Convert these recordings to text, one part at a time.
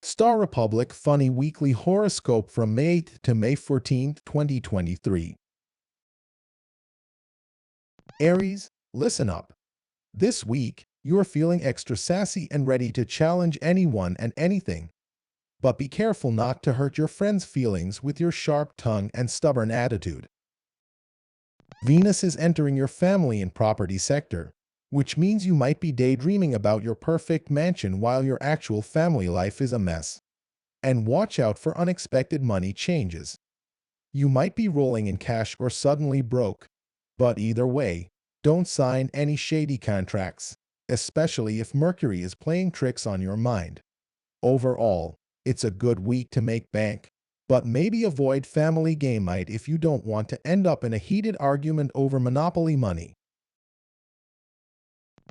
STARepublic Funny Weekly Horoscope from May 8th to May 14th, 2023. Aries, listen up. This week, you're feeling extra sassy and ready to challenge anyone and anything. But be careful not to hurt your friends' feelings with your sharp tongue and stubborn attitude. Venus is entering your family and property sector, which means you might be daydreaming about your perfect mansion while your actual family life is a mess. And watch out for unexpected money changes. You might be rolling in cash or suddenly broke. But either way, don't sign any shady contracts, especially if Mercury is playing tricks on your mind. Overall, it's a good week to make bank, but maybe avoid family game night if you don't want to end up in a heated argument over monopoly money.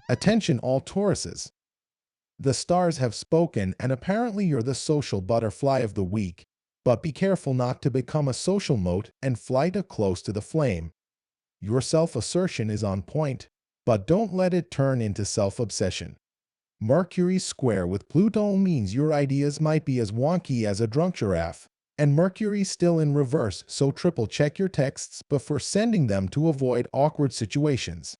Attention all Tauruses. The stars have spoken and apparently you're the social butterfly of the week, but be careful not to become a social mote and fly too close to the flame. Your self-assertion is on point, but don't let it turn into self-obsession. Mercury's square with Pluto means your ideas might be as wonky as a drunk giraffe, and Mercury's still in reverse, so triple-check your texts before sending them to avoid awkward situations.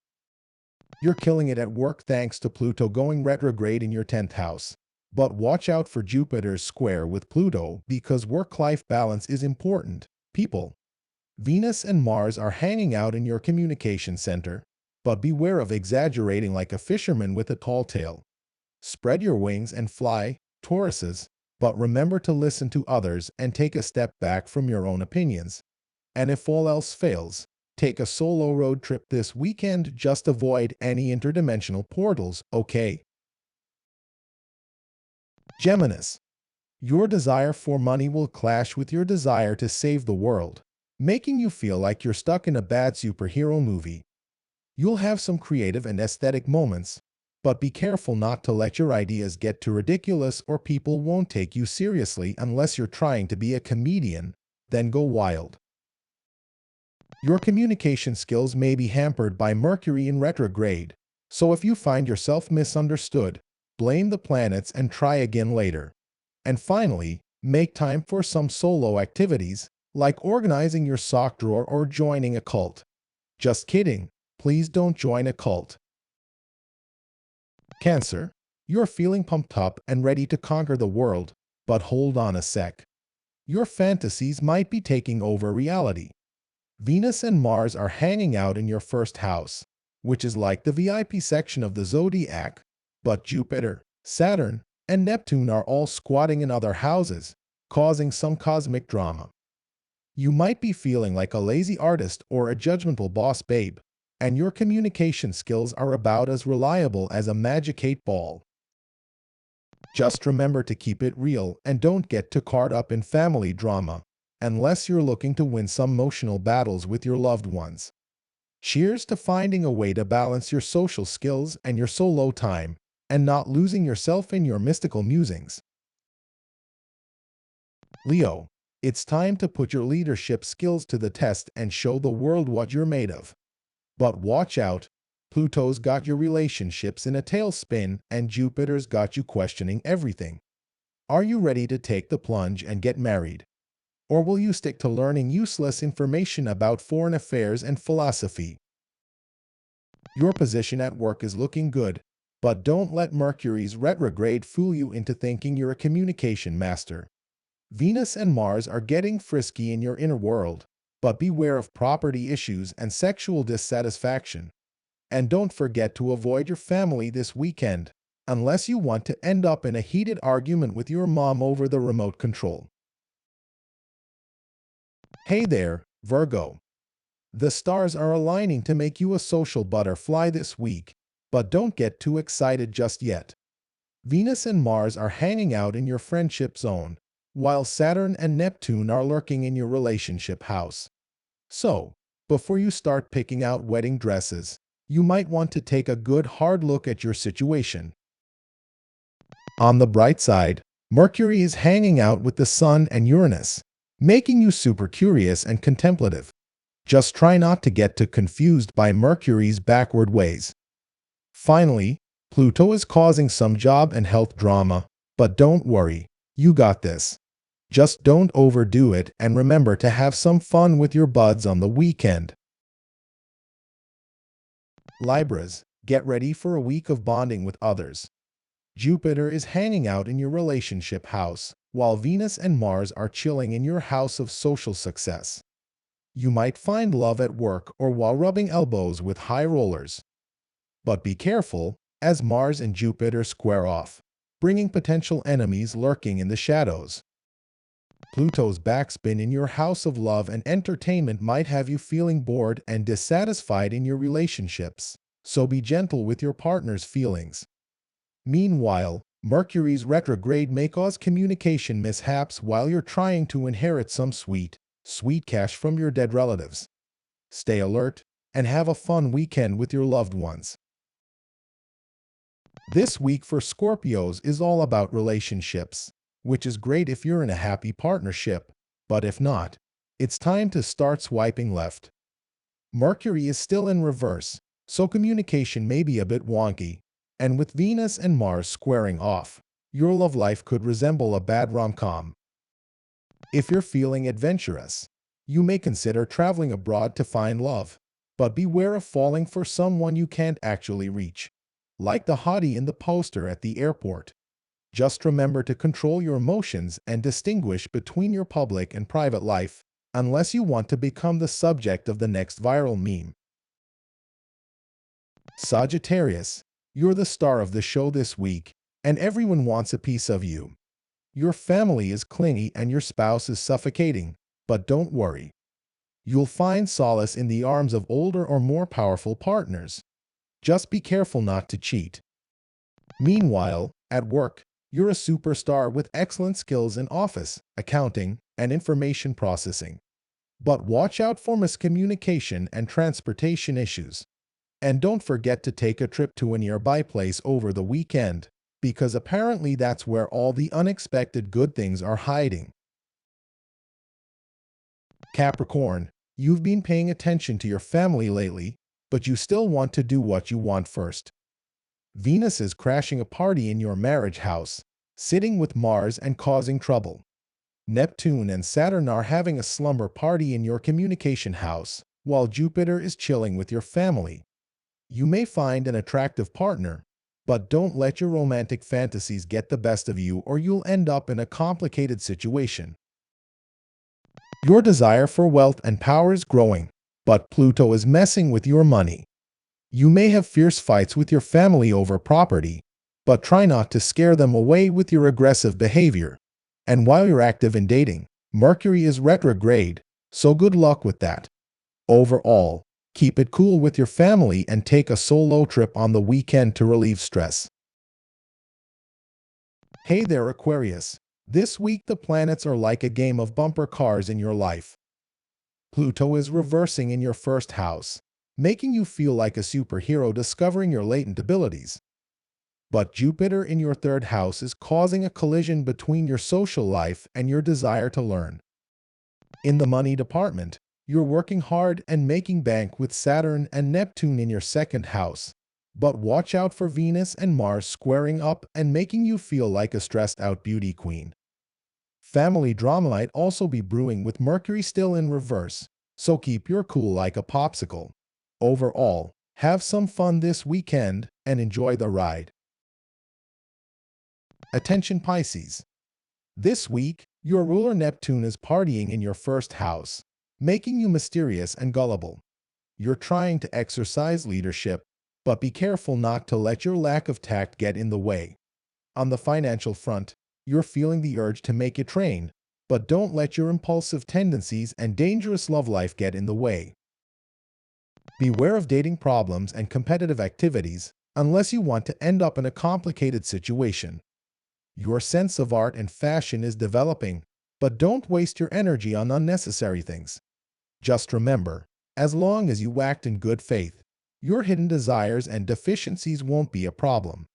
You're killing it at work thanks to Pluto going retrograde in your 10th house. But watch out for Jupiter's square with Pluto because work-life balance is important, people. Venus and Mars are hanging out in your communication center, but beware of exaggerating like a fisherman with a tall tail. Spread your wings and fly, Tauruses, but remember to listen to others and take a step back from your own opinions. And if all else fails, take a solo road trip this weekend. Just avoid any interdimensional portals, okay? Geminis. Your desire for money will clash with your desire to save the world, making you feel like you're stuck in a bad superhero movie. You'll have some creative and aesthetic moments, but be careful not to let your ideas get too ridiculous or people won't take you seriously unless you're trying to be a comedian, then go wild. Your communication skills may be hampered by Mercury in retrograde, so if you find yourself misunderstood, blame the planets and try again later. And finally, make time for some solo activities, like organizing your sock drawer or joining a cult. Just kidding, please don't join a cult. Cancer, you're feeling pumped up and ready to conquer the world, but hold on a sec. Your fantasies might be taking over reality. Venus and Mars are hanging out in your first house, which is like the VIP section of the zodiac, but Jupiter, Saturn, and Neptune are all squatting in other houses, causing some cosmic drama. You might be feeling like a lazy artist or a judgmental boss babe, and your communication skills are about as reliable as a magic 8-ball. Just remember to keep it real and don't get too caught up in family drama, unless you're looking to win some emotional battles with your loved ones. Cheers to finding a way to balance your social skills and your solo time, and not losing yourself in your mystical musings. Leo, it's time to put your leadership skills to the test and show the world what you're made of. But watch out, Pluto's got your relationships in a tailspin and Jupiter's got you questioning everything. Are you ready to take the plunge and get married? Or will you stick to learning useless information about foreign affairs and philosophy? Your position at work is looking good, but don't let Mercury's retrograde fool you into thinking you're a communication master. Venus and Mars are getting frisky in your inner world, but beware of property issues and sexual dissatisfaction. And don't forget to avoid your family this weekend, unless you want to end up in a heated argument with your mom over the remote control. Hey there, Virgo. The stars are aligning to make you a social butterfly this week, but don't get too excited just yet. Venus and Mars are hanging out in your friendship zone, while Saturn and Neptune are lurking in your relationship house. So, before you start picking out wedding dresses, you might want to take a good hard look at your situation. On the bright side, Mercury is hanging out with the Sun and Uranus, making you super curious and contemplative. Just try not to get too confused by Mercury's backward ways. Finally, Pluto is causing some job and health drama, but don't worry, You got this. Just don't overdo it and remember to have some fun with your buds on the weekend. Libras, get ready for a week of bonding with others. Jupiter is hanging out in your relationship house, while Venus and Mars are chilling in your house of social success. You might find love at work or while rubbing elbows with high rollers. But be careful, as Mars and Jupiter square off, bringing potential enemies lurking in the shadows. Pluto's backspin in your house of love and entertainment might have you feeling bored and dissatisfied in your relationships, so be gentle with your partner's feelings. Meanwhile, Mercury's retrograde may cause communication mishaps while you're trying to inherit some sweet cash from your dead relatives. Stay alert and have a fun weekend with your loved ones. This week for Scorpios is all about relationships, which is great if you're in a happy partnership, but if not, it's time to start swiping left. Mercury is still in reverse, so communication may be a bit wonky, and with Venus and Mars squaring off, your love life could resemble a bad rom-com. If you're feeling adventurous, you may consider traveling abroad to find love, but beware of falling for someone you can't actually reach, like the hottie in the poster at the airport. Just remember to control your emotions and distinguish between your public and private life, unless you want to become the subject of the next viral meme. Sagittarius, you're the star of the show this week, and everyone wants a piece of you. Your family is clingy and your spouse is suffocating, but don't worry. You'll find solace in the arms of older or more powerful partners. Just be careful not to cheat. Meanwhile, at work, you're a superstar with excellent skills in office, accounting, and information processing. But watch out for miscommunication and transportation issues. And don't forget to take a trip to a nearby place over the weekend, because apparently that's where all the unexpected good things are hiding. Capricorn, you've been paying attention to your family lately, but you still want to do what you want first. Venus is crashing a party in your marriage house, sitting with Mars and causing trouble. Neptune and Saturn are having a slumber party in your communication house, while Jupiter is chilling with your family. You may find an attractive partner, but don't let your romantic fantasies get the best of you or you'll end up in a complicated situation. Your desire for wealth and power is growing, but Pluto is messing with your money. You may have fierce fights with your family over property, but try not to scare them away with your aggressive behavior. And while you're active in dating, Mercury is retrograde, so good luck with that. Overall, keep it cool with your family and take a solo trip on the weekend to relieve stress. Hey there, Aquarius. This week the planets are like a game of bumper cars in your life. Pluto is reversing in your first house, making you feel like a superhero discovering your latent abilities. But Jupiter in your third house is causing a collision between your social life and your desire to learn. In the money department, you're working hard and making bank with Saturn and Neptune in your second house. But watch out for Venus and Mars squaring up and making you feel like a stressed-out beauty queen. Family drama might also be brewing with Mercury still in reverse, so keep your cool like a popsicle. Overall, have some fun this weekend and enjoy the ride. Attention Pisces. This week, your ruler Neptune is partying in your first house, making you mysterious and gullible. You're trying to exercise leadership, but be careful not to let your lack of tact get in the way. On the financial front, you're feeling the urge to make it rain, but don't let your impulsive tendencies and dangerous love life get in the way. Beware of dating problems and competitive activities unless you want to end up in a complicated situation. Your sense of art and fashion is developing, but don't waste your energy on unnecessary things. Just remember, as long as you act in good faith, your hidden desires and deficiencies won't be a problem.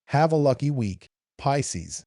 Have a lucky week, Pisces.